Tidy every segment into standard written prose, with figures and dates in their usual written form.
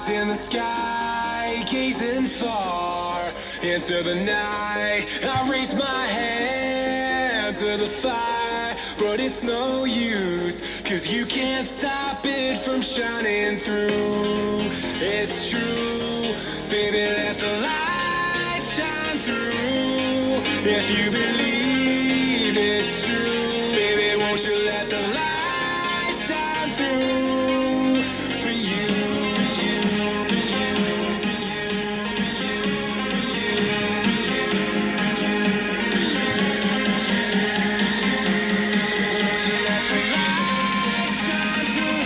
in the sky, gazing far into the night. I raise my hand to the fire, but it's no use, 'cause you can't stop it from shining through. It's true, baby, let the light shine through. If you believe it's true, baby, won't you let the light shine through for you, for you, for you, for you, for you, for you, for you, won't you let the light shine through?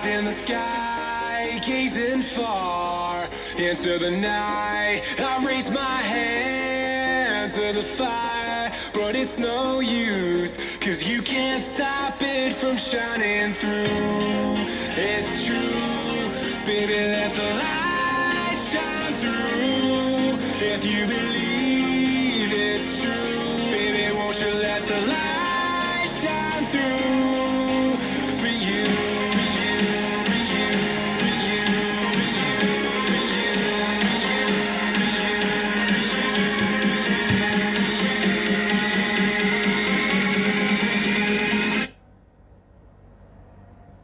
In the sky, gazing far into the night. I raise my hand to the fire, but it's no use, 'cause you can't stop it from shining through. It's true, baby, let the light shine through. If you believe it's true, baby, won't you let the light shine through for you.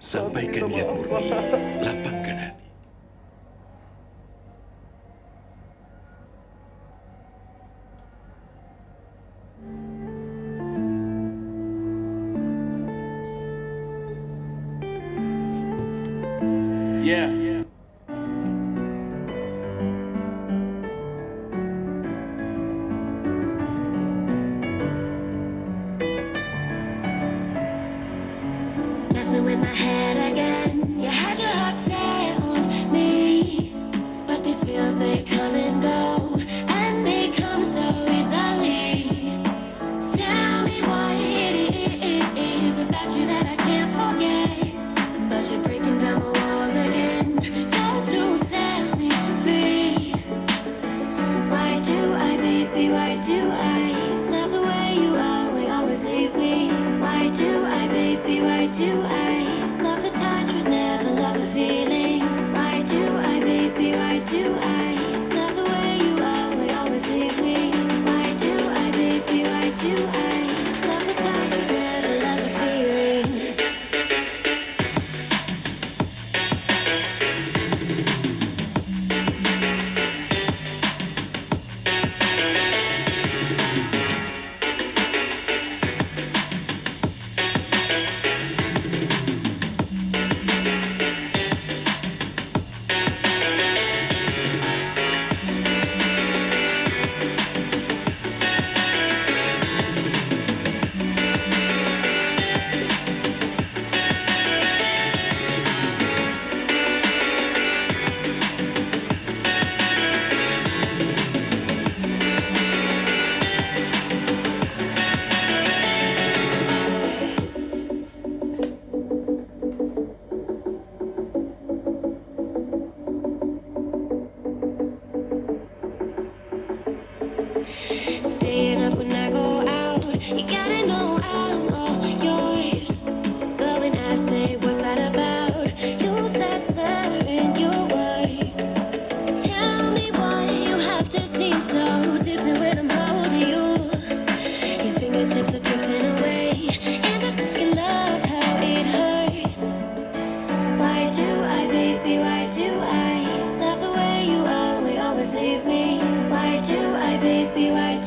Sampaikan niat murni, lapangkan hati. Yeah. Messing with my head again. You had your heart set on me, but these feels, they come and go, and they come so easily. Tell me what it is about you that I can't forget, but you're breaking down my walls again just to set me free. Why do I, baby, why do I love the way you are, we always leave me? Why do I, baby, why do I love the touch but never love the feeling? Why do I, baby, why do I love the way you are, we always leave me? Why do I, baby, why do I love the touch but never love the feeling?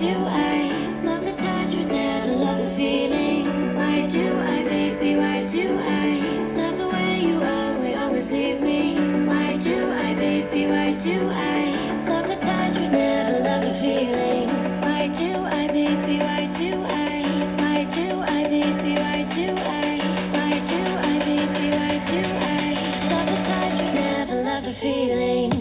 do I love the touch but never love the feeling? Why do I, baby, why do I love the way you always leave me? Why do I, baby, why do I love the touch but never love the feeling? Why do I, baby, why do why do I, baby, why do why do I, baby, why do I love the touch but never love the feeling?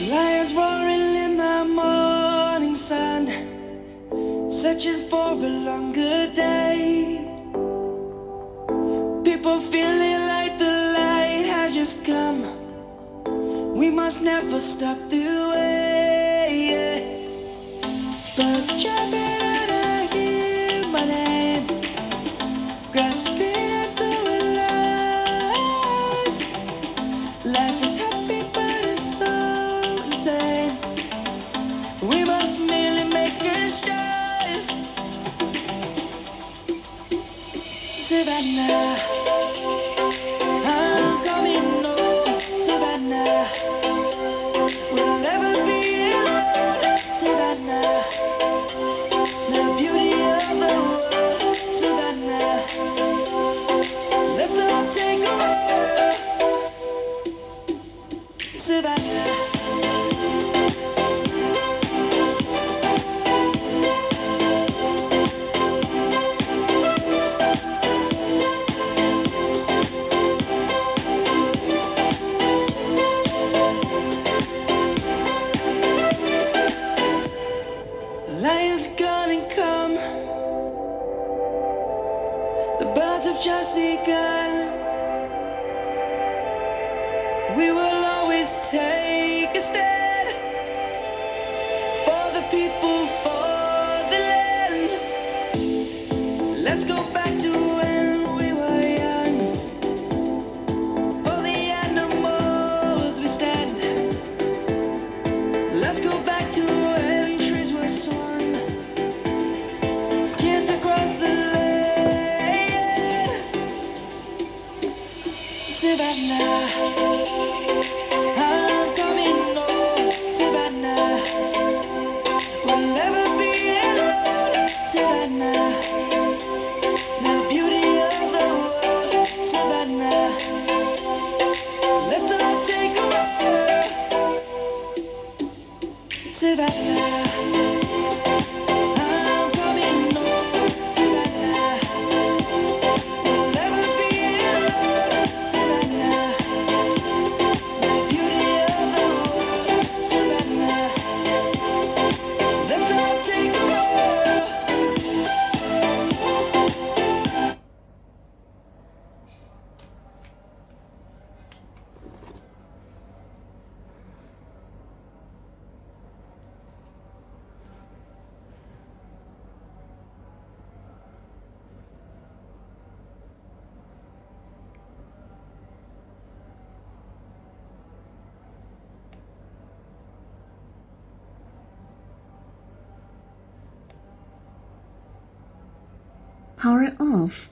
Lions roaring in the morning sun, searching for a longer day. People feeling like the light has just come. We must never stop the way. Birds chirping and I hear my name, grasping into a life. Life is happy but it's so insane. We must merely make a start. Savannah, I'm coming home. Savannah, we'll never be alone. Savannah, the beauty of the world. Savannah, let's all take a ride. Savannah. Lion's gonna come. The birds have just begun. We will always take a stand for the people, for the land. Let's go back to when we were young. For the animals we stand. Let's go back to when trees were swung. Kids across the land. Savannah, I'm coming home. Savannah, we'll never be alone. Savannah, the beauty of the world. Savannah, let's all take a ride. Savannah, I'm coming home. Savannah, we'll never be alone. Savannah, the beauty of the world. Savannah, let's all take a ride. Power off.